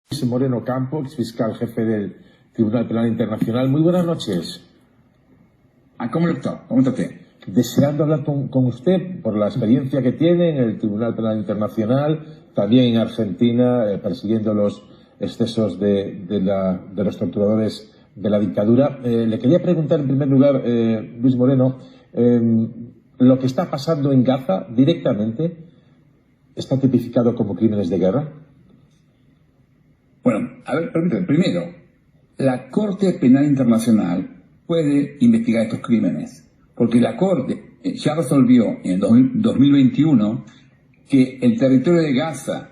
Luis Moreno Campo, exfiscal jefe del Tribunal Penal Internacional. Muy buenas noches. ¿Cómo está? ¿Cómo está usted? Deseando hablar con usted por la experiencia que tiene en el Tribunal Penal Internacional, también en Argentina, persiguiendo los excesos de los torturadores de la dictadura. Le quería preguntar en primer lugar, Luis Moreno, lo que está pasando en Gaza directamente está tipificado como crímenes de guerra. Bueno, a ver, permítame. Primero, la Corte Penal Internacional puede investigar estos crímenes, porque la Corte ya resolvió en el 2021 que el territorio de Gaza,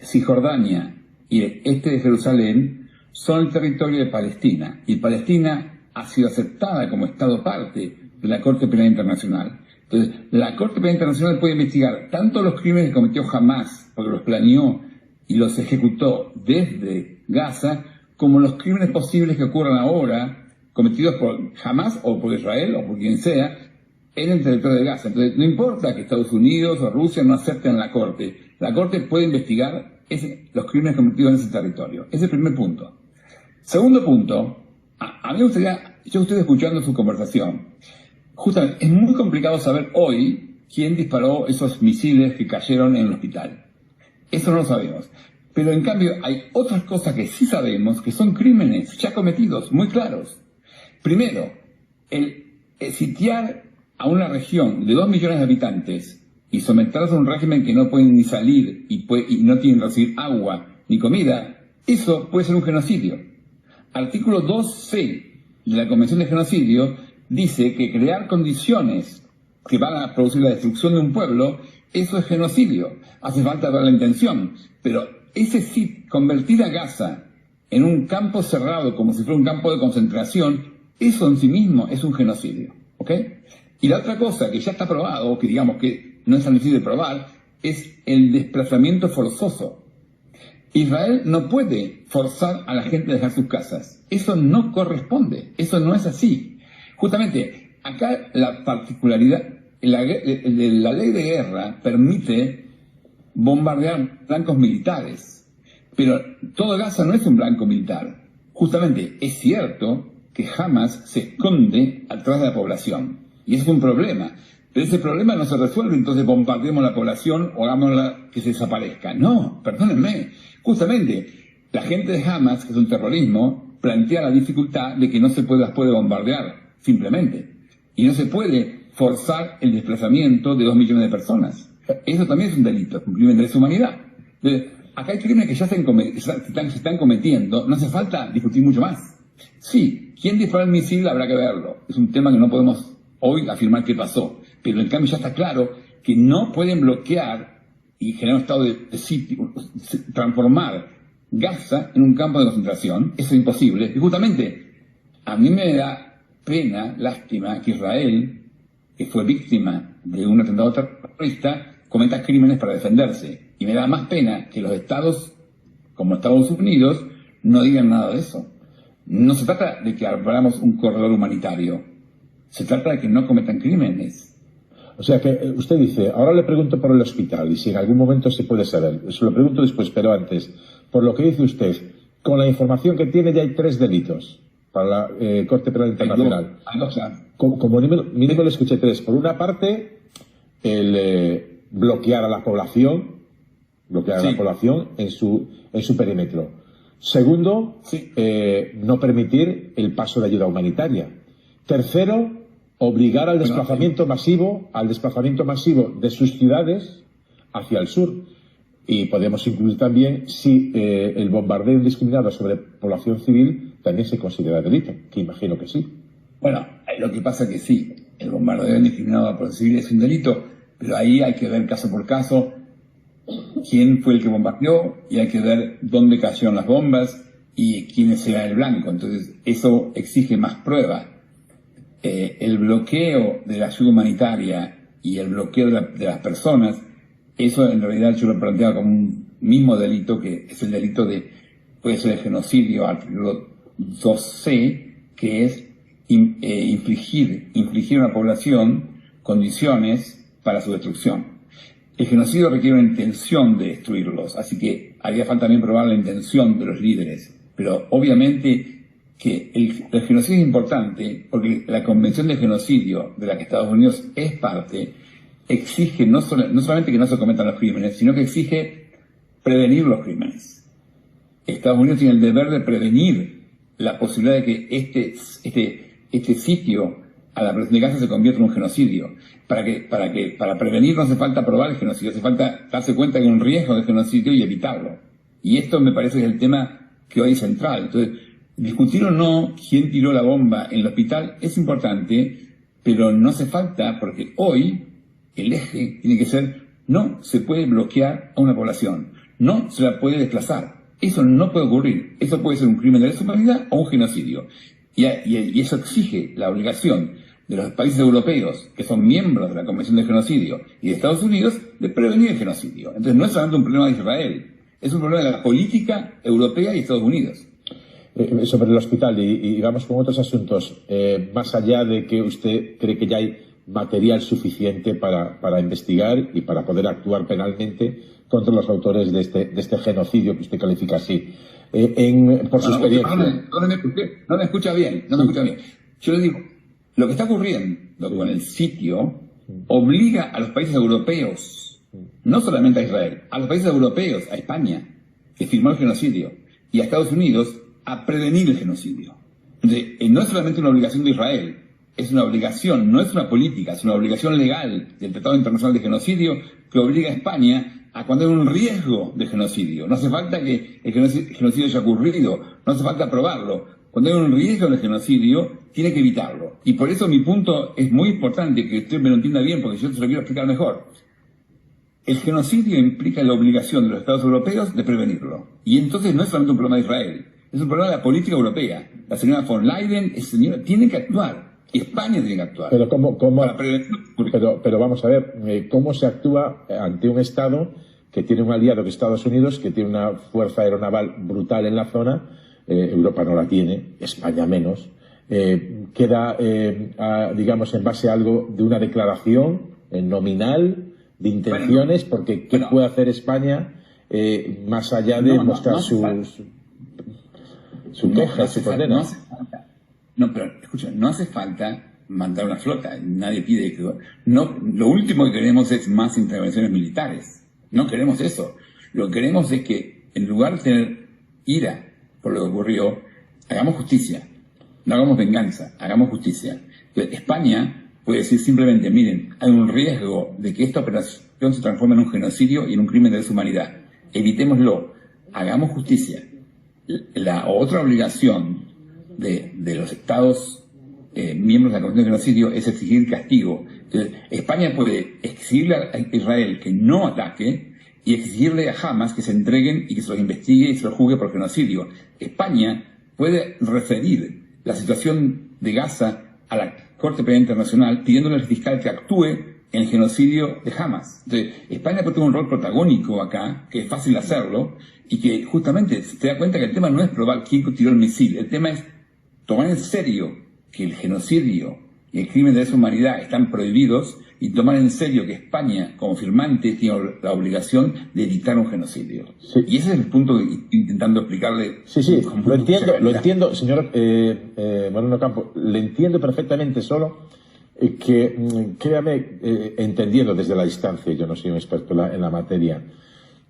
Cisjordania y el este de Jerusalén son el territorio de Palestina, y Palestina ha sido aceptada como Estado parte de la Corte Penal Internacional. Entonces, la Corte Penal Internacional puede investigar tanto los crímenes que cometió Hamás, porque los planeó y los ejecutó desde Gaza, como los crímenes posibles que ocurran ahora, cometidos por Hamás o por Israel o por quien sea, en el territorio de Gaza. Entonces, no importa que Estados Unidos o Rusia no acepten la Corte puede investigar los crímenes cometidos en ese territorio. Ese es el primer punto. Segundo punto, a mí me gustaría, yo estoy escuchando su conversación, justamente es muy complicado saber hoy quién disparó esos misiles que cayeron en el hospital. Eso no lo sabemos. Pero en cambio hay otras cosas que sí sabemos, que son crímenes ya cometidos, muy claros. Primero, el sitiar a una región de 2 millones de habitantes y someterlos a un régimen que no pueden ni salir y no tienen que recibir agua ni comida, eso puede ser un genocidio. Artículo 2C de la Convención de Genocidio dice que crear condiciones que van a producir la destrucción de un pueblo, eso es genocidio. Hace falta ver la intención, pero convertir a Gaza en un campo cerrado como si fuera un campo de concentración, eso en sí mismo es un genocidio, ¿ok? Y la otra cosa que ya está probado, que digamos que no es tan difícil de probar, es el desplazamiento forzoso. Israel no puede forzar a la gente a dejar sus casas. Eso no corresponde, eso no es así. Justamente, acá la particularidad, la ley de guerra permite bombardear blancos militares, pero todo Gaza no es un blanco militar. Justamente es cierto que Hamás se esconde atrás de la población, y eso es un problema, pero ese problema no se resuelve, entonces bombardeemos la población o hagámosla que se desaparezca. No, perdónenme, justamente la gente de Hamás, que es un terrorismo, plantea la dificultad de que no se las puede bombardear, simplemente, y no se puede forzar el desplazamiento de 2 millones de personas. Eso también es un delito, es un crimen de lesa humanidad. Entonces, acá hay crímenes que ya se están cometiendo, no hace falta discutir mucho más. Sí, quién disparó el misil habrá que verlo. Es un tema que no podemos hoy afirmar qué pasó. Pero en cambio ya está claro que no pueden bloquear y generar un estado de sitio, transformar Gaza en un campo de concentración. Eso es imposible. Y justamente, a mí me da pena, lástima, que Israel, que fue víctima de un atentado terrorista, cometa crímenes para defenderse. Y me da más pena que los estados, como Estados Unidos, no digan nada de eso. No se trata de que abramos un corredor humanitario. Se trata de que no cometan crímenes. O sea que usted dice, ahora le pregunto por el hospital y si en algún momento se puede saber. Se lo pregunto después, pero antes, por lo que dice usted, con la información que tiene ya hay 3 delitos para la Corte Penal Internacional. Como mínimo le escuché 3. Por una parte, el bloquear a la población, en su perímetro. Segundo, no permitir el paso de ayuda humanitaria. Tercero, obligar al desplazamiento masivo de sus ciudades hacia el sur. Y podemos incluir también si el bombardeo indiscriminado sobre población civil también se considera delito, que imagino que sí. Bueno, lo que pasa es que sí, el bombardeo indiscriminado a población civil es un delito, pero ahí hay que ver caso por caso quién fue el que bombardeó y hay que ver dónde cayeron las bombas y quién será el blanco. Entonces, eso exige más pruebas. El bloqueo de la ayuda humanitaria y el bloqueo de las personas, eso en realidad yo lo planteaba como un mismo delito, que es el delito puede ser el genocidio, artículo 2C, que es infligir a una población condiciones para su destrucción. El genocidio requiere una intención de destruirlos, así que haría falta también probar la intención de los líderes. Pero obviamente que el genocidio es importante porque la Convención de Genocidio de la que Estados Unidos es parte exige no solamente que no se cometan los crímenes, sino que exige prevenir los crímenes. Estados Unidos tiene el deber de prevenir la posibilidad de que este sitio a la población de Gaza se convierta en un genocidio. Para prevenir no hace falta probar el genocidio, hace falta darse cuenta que hay un riesgo de genocidio y evitarlo. Y esto me parece que es el tema que hoy es central. Entonces, discutir o no quién tiró la bomba en el hospital es importante, pero no hace falta, porque hoy el eje tiene que ser: no se puede bloquear a una población, no se la puede desplazar. Eso no puede ocurrir. Eso puede ser un crimen de lesa humanidad o un genocidio. Y eso exige la obligación de los países europeos, que son miembros de la Convención de Genocidio, y de Estados Unidos, de prevenir el genocidio. Entonces no es solamente un problema de Israel, es un problema de la política europea y Estados Unidos. Sobre el hospital, y vamos con otros asuntos, más allá de que usted cree que ya hay material suficiente para investigar y para poder actuar penalmente contra los autores de este genocidio que usted califica así. Por su experiencia. No me escucha bien, no me escucha bien. Yo le digo, lo que está ocurriendo con el sitio obliga a los países europeos, no solamente a Israel, a los países europeos, a España, que firmó el genocidio, y a Estados Unidos a prevenir el genocidio. Entonces, no es solamente una obligación de Israel, es una obligación, no es una política, es una obligación legal del Tratado Internacional de Genocidio que obliga a España a cuando hay un riesgo de genocidio. No hace falta que el genocidio haya ocurrido, no hace falta probarlo. Cuando hay un riesgo de genocidio, tiene que evitarlo. Y por eso mi punto es muy importante, que usted me lo entienda bien, porque yo se lo quiero explicar mejor. El genocidio implica la obligación de los Estados europeos de prevenirlo. Y entonces no es solamente un problema de Israel, es un problema de la política europea. La señora von Leyen, tiene que actuar. Y España tiene que actuar. Pero pero vamos a ver, ¿cómo se actúa ante un Estado que tiene un aliado que es Estados Unidos, que tiene una fuerza aeronaval brutal en la zona? Europa no la tiene, España menos. Queda, digamos, en base a algo de una declaración nominal de intenciones, porque ¿qué puede hacer España más allá de mostrar su queja, su condena? No, pero escucha, no hace falta mandar una flota, nadie pide que... No, lo último que queremos es más intervenciones militares, no queremos eso. Lo que queremos es que, en lugar de tener ira por lo que ocurrió, hagamos justicia, no hagamos venganza, hagamos justicia. Entonces, España puede decir simplemente: miren, hay un riesgo de que esta operación se transforme en un genocidio y en un crimen de lesa humanidad, evitémoslo, hagamos justicia. La otra obligación de los Estados miembros de la Convención de Genocidio es exigir castigo. Entonces, España puede exigirle a Israel que no ataque y exigirle a Hamas que se entreguen y que se los investigue y se los juzgue por genocidio. España puede referir la situación de Gaza a la Corte Penal Internacional pidiéndole al fiscal que actúe en el genocidio de Hamas. Entonces, España puede tener un rol protagónico acá, que es fácil hacerlo, y que justamente se da cuenta que el tema no es probar quién tiró el misil, el tema es tomar en serio que el genocidio y el crimen de lesa humanidad están prohibidos, y tomar en serio que España, como firmante, tiene la obligación de evitar un genocidio. Sí. Y ese es el punto que estoy intentando explicarle. Sí, lo entiendo, señor Moreno Campo, le entiendo perfectamente, solo que, créame, entendiendo desde la distancia, yo no soy un experto en la materia,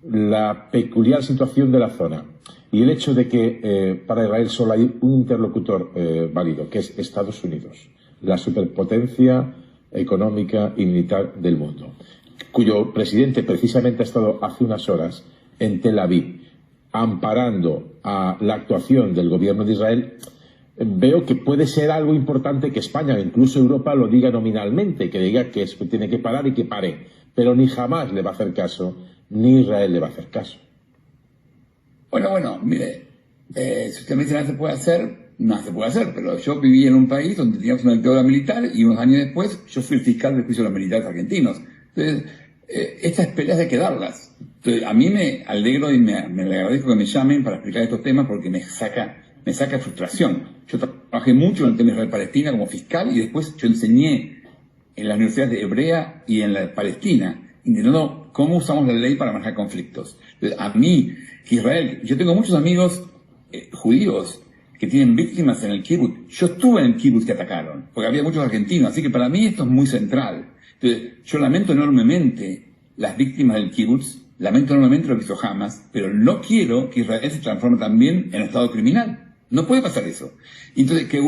la peculiar situación de la zona y el hecho de que para Israel solo hay un interlocutor válido, que es Estados Unidos, la superpotencia económica y militar del mundo, cuyo presidente precisamente ha estado hace unas horas en Tel Aviv amparando a la actuación del gobierno de Israel. Veo que puede ser algo importante que España, incluso Europa, lo diga nominalmente, que diga que eso tiene que parar y que pare, pero ni jamás le va a hacer caso, ni Israel le va a hacer caso. Bueno, mire, si usted me dice no se puede hacer, no se puede hacer, pero yo viví en un país donde teníamos una dictadura militar y unos años después yo fui el fiscal del juicio de los militares argentinos. Entonces, estas peleas hay que darlas. Entonces, a mí me alegro y me agradezco que me llamen para explicar estos temas, porque me saca frustración. Yo trabajé mucho en el tema de Israel-Palestina como fiscal, y después yo enseñé en las universidades de Hebrea y en la Palestina, intentando cómo usamos la ley para manejar conflictos. Entonces, a mí que Israel, yo tengo muchos amigos judíos que tienen víctimas en el kibbutz. Yo estuve en el kibbutz que atacaron, porque había muchos argentinos, así que para mí esto es muy central. Entonces, yo lamento enormemente las víctimas del kibbutz, lamento enormemente lo que hizo Hamas, pero no quiero que Israel se transforme también en un Estado criminal. No puede pasar eso. Entonces, que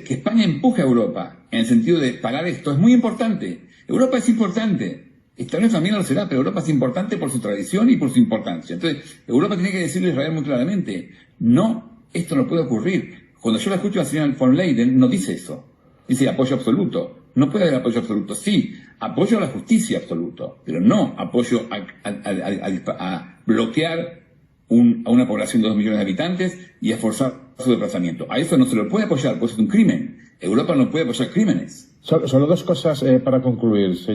que España empuje a Europa en el sentido de parar esto es muy importante. Europa es importante. Estados Unidos también lo será, pero Europa es importante por su tradición y por su importancia. Entonces, Europa tiene que decirle a Israel muy claramente, no, esto no puede ocurrir. Cuando yo la escucho a la señora von Leyen, no dice eso. Dice apoyo absoluto. No puede haber apoyo absoluto. Sí, apoyo a la justicia absoluto, pero no apoyo a bloquear a una población de 2 millones de habitantes y a forzar su desplazamiento. A eso no se lo puede apoyar, pues es un crimen. Europa no puede apoyar crímenes. Solo 2 cosas para concluir, señor.